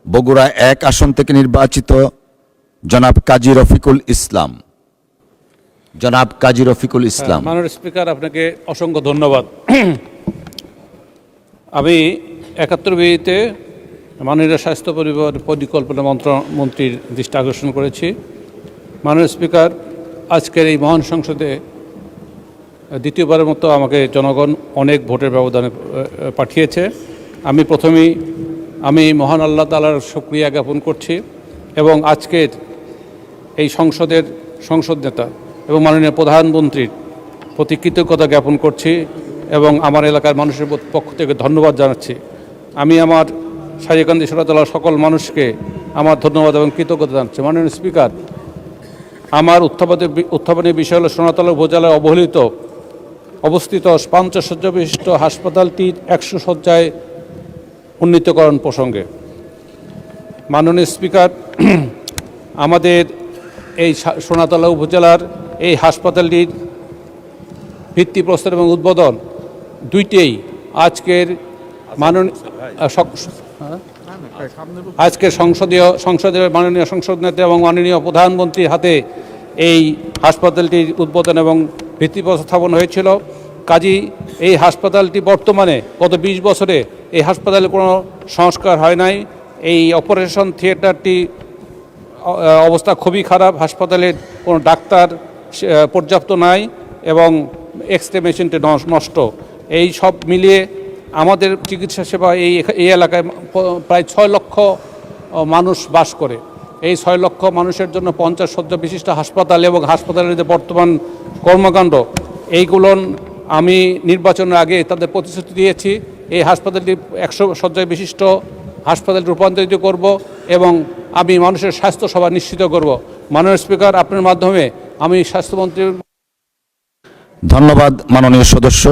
বগুড়া 1 আসন থেকে নির্বাচিত জনাব কাজী রফিকুল ইসলাম। জনাব কাজী রফিকুল ইসলাম। মাননীয় স্পিকার, আপনাকে অসংখ্য ধন্যবাদ। আমি 71 বিতে মাননীয় স্বাস্থ্য পরিকল্পনা মন্ত্রীর দৃষ্টি আকর্ষণ করেছি। মাননীয় স্পিকার, আজকের এই মহান সংসদে দ্বিতীয়বারের মতো আমাকে জনগণ অনেক ভোটের ব্যবধানে পাঠিয়েছে। আমি মহান আল্লাহ তাআলার শুকরিয়া জ্ঞাপন করছি এবং আজকের এই সংসদ নেতা এবং মাননীয় প্রধানমন্ত্রীর প্রতি কৃতজ্ঞতা জ্ঞাপন করছি এবং আমার এলাকার মানুষের পক্ষ থেকে ধন্যবাদ জানাচ্ছি। আমি আমার সারিকান্দি সরাতলার সকল মানুষকে আমার ধন্যবাদ এবং কৃতজ্ঞতা জানাচ্ছি। মাননীয় স্পিকার, আমার উত্থাপনের বিষয় হল সোনাতলা উপজেলায় অবস্থিত 50 শয্যা বিশিষ্ট হাসপাতালটির 100 শয্যায় উন্নীতকরণ প্রসঙ্গে। মাননীয় স্পিকার, আমাদের এই সোনাতলা উপজেলার এই হাসপাতালটির ভিত্তিপ্রস্তর এবং উদ্বোধন দুইটাই আজকের সংসদীয় মাননীয় সংসদ নেতা এবং মাননীয় প্রধানমন্ত্রীর হাতে এই হাসপাতালটির উদ্বোধন এবং ভিত্তিপ্রস্তর স্থাপন হয়েছিল। কাজী এই হাসপাতালটি বর্তমানে গত 20 বছরে এই হাসপাতালে কোনো সংস্কার হয় নাই। এই অপারেশন থিয়েটারটি অবস্থা খুবই খারাপ, হাসপাতালের কোনো ডাক্তার পর্যাপ্ত নাই এবং এক্সরে মেশিনটি নষ্ট। এই সব মিলিয়ে আমাদের চিকিৎসা সেবা এই এলাকায় প্রায় 6 লক্ষ মানুষ বাস করে। এই 6 লক্ষ মানুষের জন্য 50 শয্যা বিশিষ্ট হাসপাতাল এবং হাসপাতালের যে বর্তমান কর্মকাণ্ড, এইগুলো আমি নির্বাচনের আগে তাদের প্রতিশ্রুতি দিয়েছি। এই হাসপাতালটি 100 শয্যা বিশিষ্ট হাসপাতাল রূপান্তরিত করব এবং আমি মানুষের স্বাস্থ্য সেবা নিশ্চিত করব। মাননীয় স্পিকার, আপনার মাধ্যমে আমি স্বাস্থ্যমন্ত্রীর ধন্যবাদ মাননীয় সদস্য।